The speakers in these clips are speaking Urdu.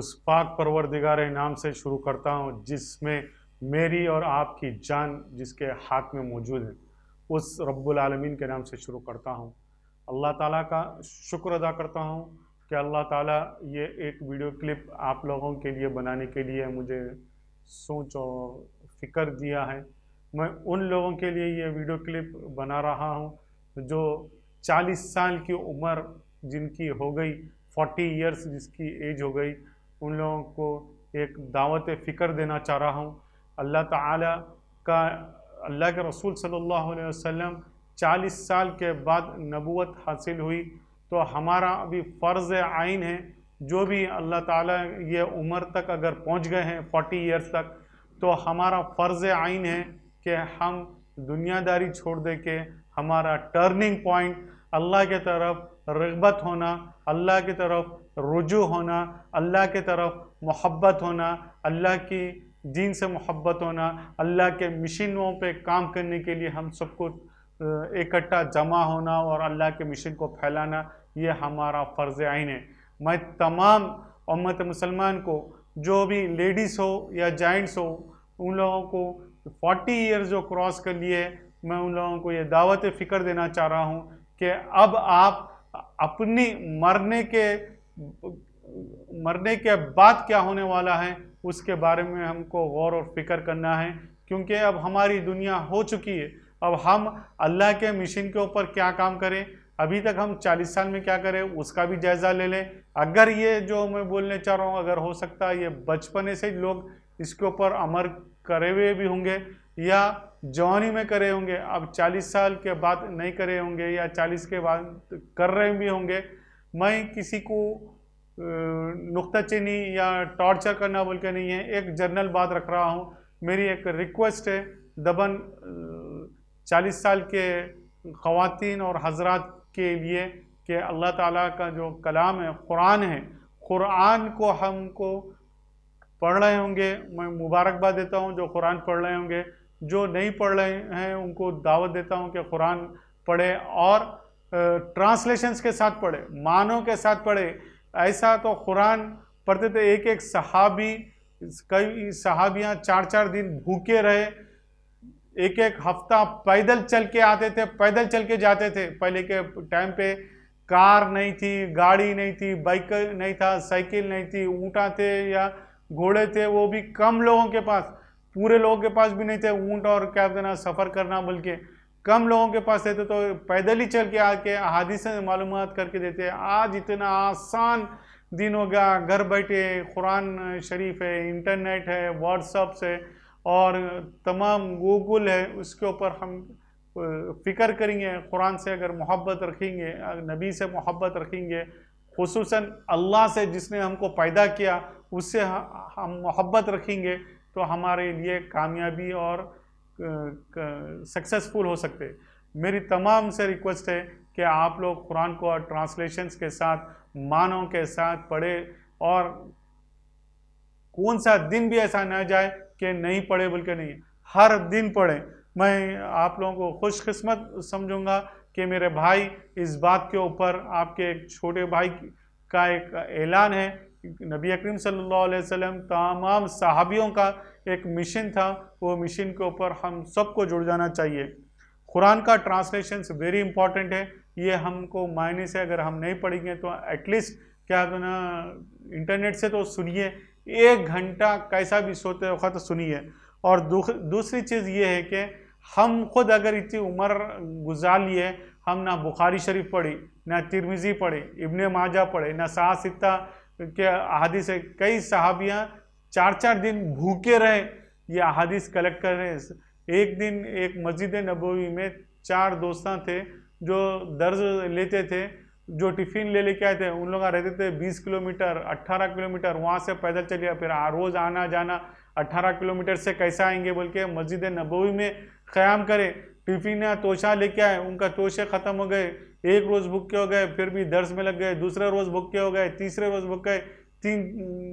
اس پاک پروردگار نام سے شروع کرتا ہوں جس میں میری اور آپ کی جان جس کے ہاتھ میں موجود ہے، اس رب العالمین کے نام سے شروع کرتا ہوں۔ اللہ تعالیٰ کا شکر ادا کرتا ہوں کہ اللہ تعالیٰ یہ ایک ویڈیو کلپ آپ لوگوں کے لیے بنانے کے لیے مجھے سوچ اور فکر دیا ہے۔ میں ان لوگوں کے لیے یہ ویڈیو کلپ بنا رہا ہوں جو 40 سال کی عمر جن کی ہو گئی، 40 ایئرس جس کی ایج ہو گئی، ان لوگوں کو ایک دعوت فکر دینا چاہ رہا ہوں۔ اللہ تعالیٰ کا، اللہ کے رسول صلی اللہ علیہ وسلم 40 سال کے بعد نبوت حاصل ہوئی، تو ہمارا ابھی فرض عین ہے، جو بھی اللہ تعالیٰ یہ عمر تک اگر پہنچ گئے ہیں 40 ایئرس تک، تو ہمارا فرض عین ہے کہ ہم دنیا داری چھوڑ دے کے ہمارا ٹرننگ پوائنٹ اللہ کے طرف رغبت ہونا، اللہ کی طرف رجوع ہونا، اللہ کی طرف محبت ہونا، اللہ کی دین سے محبت ہونا، اللہ کے مشنوں پہ کام کرنے کے لیے ہم سب کو اکٹھا جمع ہونا اور اللہ کے مشن کو پھیلانا، یہ ہمارا فرض عین ہے۔ میں تمام امت مسلمان کو، جو بھی لیڈیز ہو یا جائنٹس ہو، ان لوگوں کو 40 ایئرز جو کراس کر لیے، میں ان لوگوں کو یہ دعوت فکر دینا چاہ رہا ہوں کہ اب آپ اپنی مرنے کے بعد کیا ہونے والا ہے اس کے بارے میں ہم کو غور اور فکر کرنا ہے، کیونکہ اب ہماری دنیا ہو چکی ہے۔ اب ہم اللہ کے مشن کے اوپر کیا کام کریں، ابھی تک ہم 40 سال میں کیا کریں اس کا بھی جائزہ لے لیں۔ اگر یہ جو میں بولنے چاہ رہا ہوں اگر ہو سکتا ہے یہ بچپنے سے لوگ اس کے اوپر عمل کرے ہوئے بھی ہوں گے یا جوانی میں کرے ہوں گے، اب 40 سال کے بعد نہیں کرے ہوں گے یا 40 کے بعد کر رہے بھی ہوں گے۔ میں کسی کو نکتہ چینی یا ٹارچر کرنا بول کے نہیں ہے، ایک جنرل بات رکھ رہا ہوں۔ میری ایک ریکویسٹ ہے دبن 40 سال کے خواتین اور حضرات کے لیے کہ اللہ تعالیٰ کا جو کلام ہے، قرآن ہے، قرآن کو ہم کو پڑھ رہے ہوں گے، میں مبارکباد دیتا ہوں جو قرآن پڑھ رہے ہوں گے، جو نہیں پڑھ رہے ہیں ان کو دعوت دیتا ہوں کہ قرآن پڑھے اور ٹرانسلیشنز کے ساتھ پڑھے، معنوں کے ساتھ پڑھے۔ ایسا تو قرآن پڑھتے تھے، ایک صحابی، کئی صحابیاں 4 دن بھوکے رہے، ایک ہفتہ پیدل چل کے آتے تھے، پیدل چل کے جاتے تھے۔ پہلے کے ٹائم پہ کار نہیں تھی، گاڑی نہیں تھی، بائک نہیں تھا، سائیکل نہیں تھی، اونٹاں تھے یا گھوڑے تھے، وہ بھی کم لوگوں کے پاس، پورے لوگوں کے پاس بھی نہیں تھے اونٹ اور کیا کہنا سفر کرنا، بلکہ کم لوگوں کے پاس تھے، تو پیدل ہی چل کے آ کے احادیث سے معلومات کر کے دیتے۔ آج اتنا آسان دن ہو گیا، گھر بیٹھے قرآن شریف ہے، انٹرنیٹ ہے، واٹس ایپ ہے اور تمام گوگل ہے، اس کے اوپر ہم فکر کریں گے، قرآن سے اگر محبت رکھیں گے، نبی سے محبت رکھیں گے، خصوصاً اللہ سے جس نے ہم کو پیدا کیا اس سے ہم محبت رکھیں گے، تو ہمارے لیے کامیابی اور سکسیسفل ہو سکتے۔ میری تمام سے ریکویسٹ ہے کہ آپ لوگ قرآن کو ٹرانسلیشنز کے ساتھ، معنوں کے ساتھ پڑھے، اور کون سا دن بھی ایسا نہ جائے کہ نہیں پڑھے بلکہ نہیں، ہر دن پڑھیں۔ میں آپ لوگوں کو خوش قسمت سمجھوں گا کہ میرے بھائی اس بات کے اوپر، آپ کے ایک چھوٹے بھائی کا ایک اعلان ہے، نبی اکرم صلی اللہ علیہ وسلم تمام صحابیوں کا ایک مشن تھا، وہ مشن کے اوپر ہم سب کو جڑ جانا چاہیے۔ قرآن کا ٹرانسلیشنز ویری امپورٹنٹ ہے، یہ ہم کو معنی سے اگر ہم نہیں پڑھیں گے تو ایٹ لیسٹ کیا کہنا انٹرنیٹ سے تو سنیے، 1 گھنٹہ کیسا بھی سوتے وقت سنیے۔ اور دوسری چیز یہ ہے کہ ہم خود اگر اتنی عمر گزار لیے، ہم نہ بخاری شریف پڑھی، نہ ترمذی پڑھی، ابن ماجہ پڑھے، نہ ستہ کے احادیث، کئی صحابیاں 4 دن بھوکے رہے، یہ احادیث کلیکٹ کر رہے ہیں۔ ایک دن ایک مسجد نبوی میں 4 دوستاں تھے جو درس لیتے تھے، جو ٹفن لے کے آئے تھے، ان لوگ رہتے تھے 20 کلومیٹر 18 کلومیٹر، وہاں سے پیدل چلے، پھر روز آنا جانا 18 کلومیٹر سے کیسا آئیں گے بول کے مسجد نبوی میں قیام کرے، ٹفن توشہ لے کے آئے، ان کا توشے ختم ہو گئے، ایک روز بھوکے ہو گئے، پھر بھی درس میں لگ گئے، دوسرے روز بھوکے ہو گئے، تیسرے روز بھوکے، 3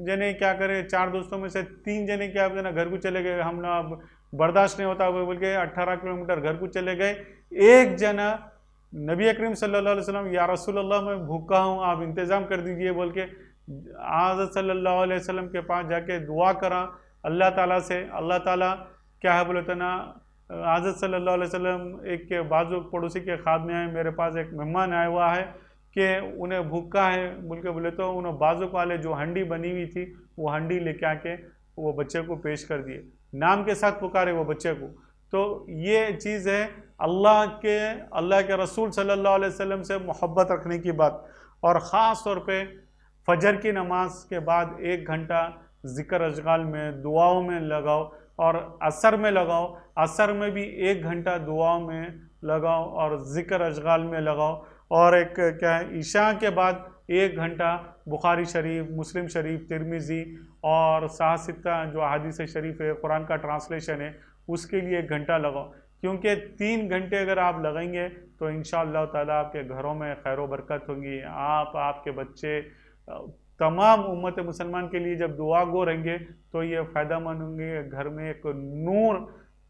جنے کیا کرے، 4 دوستوں میں سے 3 جنے کیا کرے گھر کو چلے گئے، ہم نے اب برداشت نہیں ہوتا بول کے 18 کلومیٹر گھر کو چلے گئے۔ ایک جنا نبی اکرم صلی اللہ علیہ وسلم، یا رسول اللہ میں بھوکا ہوں، آپ انتظام کر دیجئے بول کے حضرت صلی اللہ علیہ وسلم کے پاس جا کے دعا کرا اللہ تعالیٰ سے. اللہ تعالیٰ کیا ہے بولے تو نا حضرت صلی اللہ علیہ وسلم ایک کے بازو پڑوسی کے خواب میں آئے, میرے پاس ایک مہمان آیا ہوا ہے کہ انہیں بھوکا ہے بول کے بولے تو انہوں بازو والے جو ہنڈی بنی ہوئی تھی وہ ہنڈی لے کے آ کے وہ بچے کو پیش کر دیے, نام کے ساتھ پکارے وہ بچے کو. تو یہ چیز ہے اللہ کے رسول صلی اللہ علیہ وسلم سے محبت رکھنے کی بات. اور خاص طور پہ فجر کی نماز کے بعد 1 گھنٹہ ذکر اشغال میں دعاؤں میں لگاؤ, اور عصر میں لگاؤ, عصر میں بھی 1 گھنٹہ دعاؤں میں لگاؤ اور ذکر اشغال میں لگاؤ. اور ایک کیا ہے عشاء کے بعد 1 گھنٹہ بخاری شریف, مسلم شریف, ترمذی اور صحاح ستہ جو احادیث شریف ہے, قرآن کا ٹرانسلیشن ہے, اس کے لیے 1 گھنٹہ لگاؤ. کیونکہ 3 گھنٹے اگر آپ لگائیں گے تو انشاءاللہ تعالیٰ آپ کے گھروں میں خیر و برکت ہوگی. آپ کے بچے تمام امت مسلمان کے لیے جب دعا گو رہیں گے تو یہ فائدہ مند ہوں گے. گھر میں ایک نور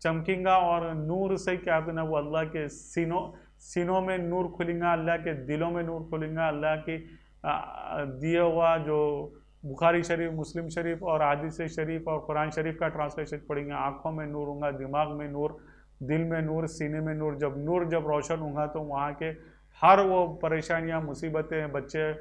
چمکیں گا, اور نور سے کیا بنا وہ اللہ کے سینوں میں نور کھلیں گا, اللہ کے دلوں میں نور کھلیں گا. اللہ کی دیا ہوا جو بخاری شریف, مسلم شریف اور حدیث شریف اور قرآن شریف کا ٹرانسلیشن پڑھیں گے, آنکھوں میں نور ہوں گا, دماغ میں نور, دل میں نور, سینے میں نور. جب روشن ہوں گا تو وہاں کے ہر وہ پریشانیاں, مصیبتیں, بچے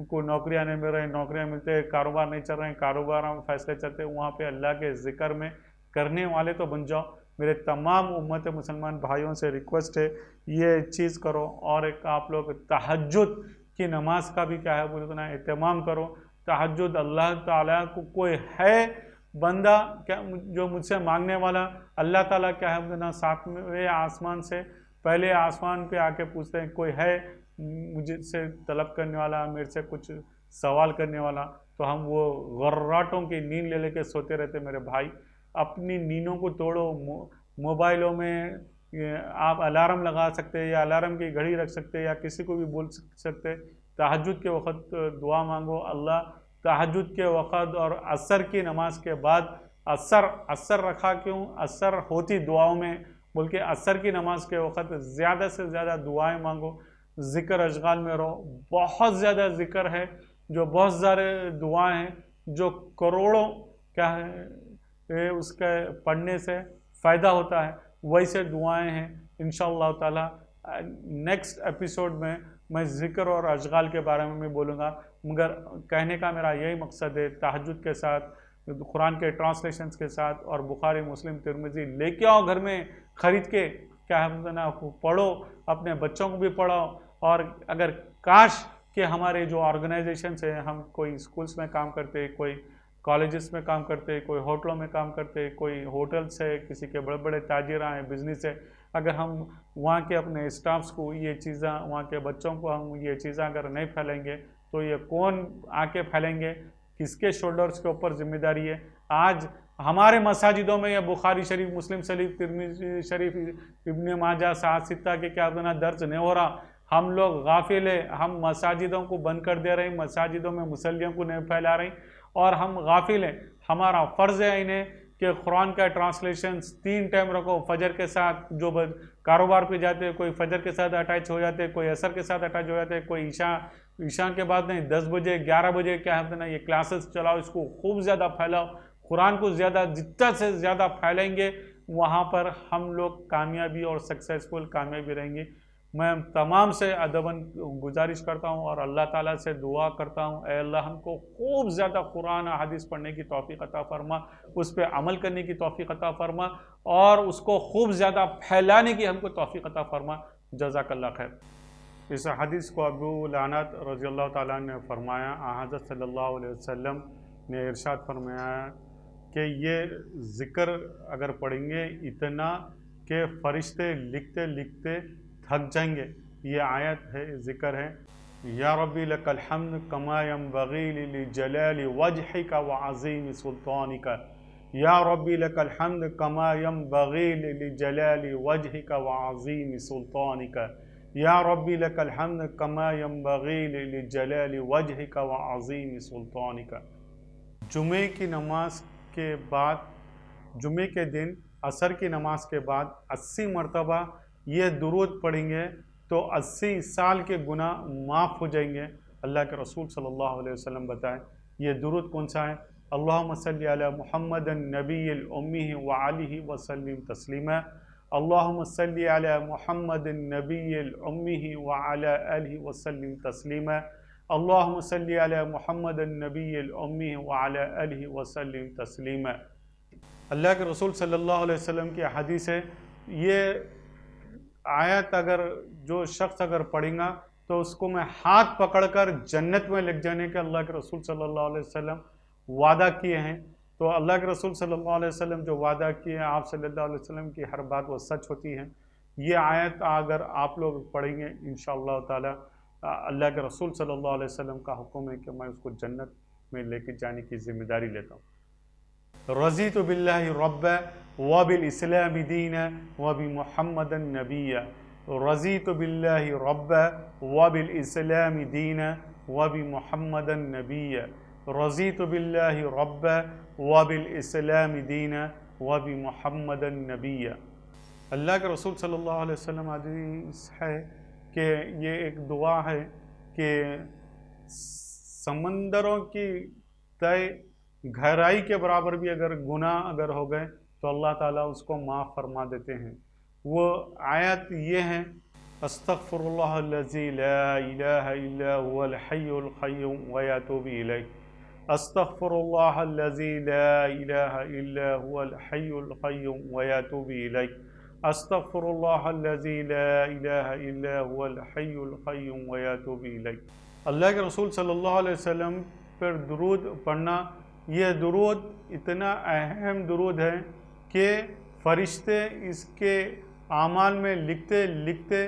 کو نوکریاں نہیں مل رہی, نوکریاں ملتے, کاروبار نہیں چل رہے ہیں, کاروبار میں فیصلے چلتے, وہاں پہ اللہ کے ذکر میں کرنے والے تو بن جاؤ. میرے تمام امت مسلمان بھائیوں سے ریکویسٹ ہے یہ چیز کرو. اور ایک آپ لوگ تہجد کی نماز کا بھی کیا ہے بولے تو نا اہتمام کرو. تہجد اللہ تعالیٰ کو کوئی ہے بندہ کیا جو مجھ سے مانگنے والا, اللہ تعالیٰ کیا ہے نا 7ویں آسمان سے پہلے آسمان پہ آ کے پوچھتے ہیں کوئی ہے مجھ سے طلب کرنے والا, میرے سے کچھ سوال کرنے والا. تو ہم وہ غراٹوں کی نیند لے کے سوتے رہتے. میرے بھائی اپنی نیندوں کو توڑو. موبائلوں میں آپ الارم لگا سکتے, یا الارم کی گھڑی رکھ سکتے, یا کسی کو بھی بول سکتے تہجد کے وقت دعا مانگو. اللہ تہجد کے وقت اور عصر کی نماز کے بعد, عصر رکھا کیوں, عصر ہوتی دعاؤں میں بلکہ عصر کی نماز کے وقت زیادہ سے زیادہ دعائیں مانگو, ذکر اشغال میں رہو. بہت زیادہ ذکر ہے, جو بہت سارے دعائیں ہیں جو کروڑوں کیا ہے اس کے پڑھنے سے فائدہ ہوتا ہے, ویسے دعائیں ہیں. انشاءاللہ تعالی نیکسٹ ایپیسوڈ میں ذکر اور اشغال کے بارے میں بولوں گا. مگر کہنے کا میرا یہی مقصد ہے, تہجد کے ساتھ, قرآن کے ٹرانسلیشنز کے ساتھ, اور بخاری, مسلم, ترمذی لے کے آؤ گھر میں خرید کے, کیا ہے پڑھو, اپنے بچوں کو بھی پڑھاؤ. اور اگر کاش کہ ہمارے جو آرگنائزیشنس ہیں, ہم کوئی اسکولس میں کام کرتے, کوئی کالجز میں کام کرتے, کوئی ہوٹلوں میں کام کرتے, کوئی ہوٹلس ہے, کسی کے بڑے بڑے تاجر ہیں, بزنس ہے, اگر ہم وہاں کے اپنے اسٹافس کو یہ چیزیں, وہاں کے بچوں کو ہم یہ چیزیں اگر نہیں پھیلیں گے تو یہ کون آ کے پھیلیں گے, کس کے شولڈرز کے اوپر ذمہ داری ہے. آج ہمارے مساجدوں میں یہ بخاری شریف, مسلم شریف, ترمذی شریف, ابن ماجہ, صحاح ستہ کے کیا درج نہیں ہو رہا. ہم لوگ غافل ہیں, ہم مساجدوں کو بند کر دے رہے ہیں, مساجدوں میں مصلیوں کو نہیں پھیلا رہے ہیں, اور ہم غافل ہیں. ہمارا فرض ہے انہیں کہ قرآن کا ٹرانسلیشنز 3 ٹائم رکھو. فجر کے ساتھ جو کاروبار پہ جاتے, کوئی فجر کے ساتھ اٹیچ ہو جاتے, کوئی عصر کے ساتھ اٹیچ ہو جاتے, کوئی عشاء کے بعد نہیں, 10 بجے 11 بجے کیا ہے نا یہ کلاسز چلاؤ, اس کو خوب زیادہ پھیلاؤ. قرآن کو جتنا سے زیادہ پھیلیں گے وہاں پر ہم لوگ کامیابی اور سکسیسفل کامیابی رہیں گے. میں تمام سے ادباً گزارش کرتا ہوں اور اللہ تعالیٰ سے دعا کرتا ہوں, اے اللہ ہم کو خوب زیادہ قرآن حدیث پڑھنے کی توفیق عطا فرما, اس پہ عمل کرنے کی توفیق عطا فرما, اور اس کو خوب زیادہ پھیلانے کی ہم کو توفیق عطا فرما. جزاک اللہ خیر. اس حدیث کو ابو لعنت رضی اللہ تعالیٰ نے فرمایا, حضرت صلی اللہ علیہ وسلم نے ارشاد فرمایا کہ یہ ذکر اگر پڑھیں گے اتنا کہ فرشتے لکھتے لکھتے تھک جائیں گے. یہ آیت ہے, ذکر ہے. یا ربی لک الحمد کما ینبغی لجلال وجہک وعظیم سلطانک. یا ربی لک الحمد کما ینبغی لجلال وجہک وعظیم سلطانک. یا ربی لک الحمد کما ینبغی لجلال وجہک وعظیم سلطانک. جمعے کی نماز کے بعد, جمعے کے دن عصر کی نماز کے بعد 80 مرتبہ یہ درود پڑھیں گے تو 80 سال کے گناہ معاف ہو جائیں گے. اللہ کے رسول صلی اللہ علیہ وسلم بتائیں یہ درود کون سا ہے؟ اللہم صلی علی محمد النبی الامی وعلیہ وسلم تسلیما، اللہم صلی علی محمد النبی الامی وعلی آلہ وسلم تسلیما، اللہم صلی علی محمد النبی الامی وعلی آلہ وسلم تسلیما۔ اللہ کے رسول صلی اللہ علیہ وسلم کی حدیث ہے، یہ آیت اگر جو شخص اگر پڑھیں گا تو اس کو میں ہاتھ پکڑ کر جنت میں لے جانے کے اللہ کے رسول صلی اللہ علیہ وسلم وعدہ کیے ہیں۔ تو اللہ کے رسول صلی اللہ علیہ وسلم جو وعدہ کیے ہیں آپ صلی اللہ علیہ وسلم کی ہر بات وہ سچ ہوتی ہے۔ یہ آیت اگر آپ لوگ پڑھیں گے انشاءاللہ تعالی اللہ کے رسول صلی اللہ علیہ وسلم کا حکم ہے کہ میں اس کو جنت میں لے کے جانے کی ذمہ داری لیتا ہوں۔ رضیت باللہ ربا وبالاسلام دینا وبمحمد نبیا، رضیت باللہ ربا وبالاسلام دینا وبمحمد نبیا، رضیت باللہ ربا وبالاسلام دینا وبمحمد نبیا۔ اللہ کے رسول صلی اللہ علیہ وسلم حدیث ہے کہ یہ ایک دعا ہے کہ سمندروں کی طے گہرائی کے برابر بھی اگر گناہ اگر ہو گئے تو اللہ تعالیٰ اس کو معاف فرما دیتے ہیں۔ وہ آیت یہ ہیں، استغفر اللہ الذی لا الہ الا هو الحی القیوم واتوب الیہ، استغفر اللہ الذی لا الہ الا هو الحی القیوم واتوب الیہ، استغفر اللہ الذی لا الہ الا هو الحی القیوم واتوب الیہ۔ اللہ کے رسول صلی اللہ علیہ وسلم پر درود پڑھنا، یہ درود اتنا اہم درود ہے کہ فرشتے اس کے اعمال میں لکھتے لکھتے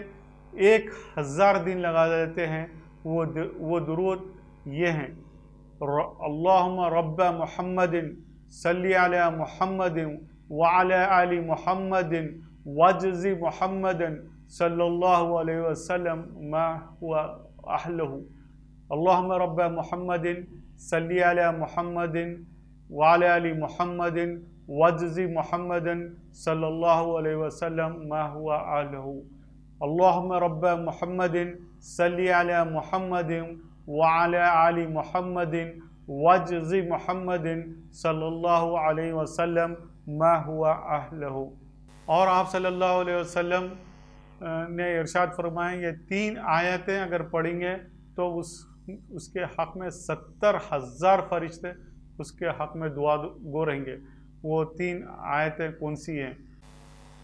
1000 دن لگا دیتے ہیں۔ وہ درود یہ ہیں، اللہم رب محمد صلی علی محمد وعلی آل محمد واجز محمد صلی اللہ علیہ وسلم ما هو اہلہ، اللہم رب محمد صلی علی محمد وعلی آل محمد واجز محمد صلی اللہ علیہ وسلم ما هو اہلہ، اللہم رب محمد صلی علی محمد وعلی آل محمد واجز محمد صلی اللہ علیہ وسلم ما هو اہلہ۔ اور آپ صلی اللہ علیہ وسلم نے ارشاد فرمائے یہ 3 آیتیں اگر پڑھیں گے تو اس کے حق میں 70,000 فرشتے اس کے حق میں دعا گو رہیں گے۔ وہ 3 آیتیں کون سی ہیں؟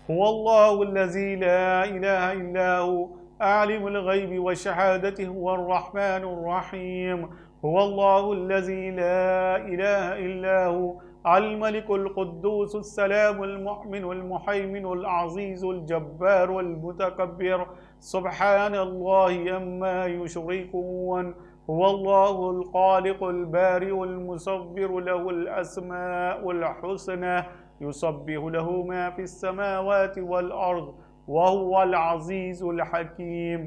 هو اللہ الذی لا الہ الا هو عالم الغیب والشہادۃ هو الرحمن الرحیم، هو اللہ الذی لا الہ الا هو الملك القدوس السلام المؤمن المحيمن العزيز الجبار المتكبر سبحان الله عما يشركون، هو الله الخالق البارئ المصور له الأسماء الحسنى يسبح له ما في السماوات والأرض وهو العزيز الحكيم۔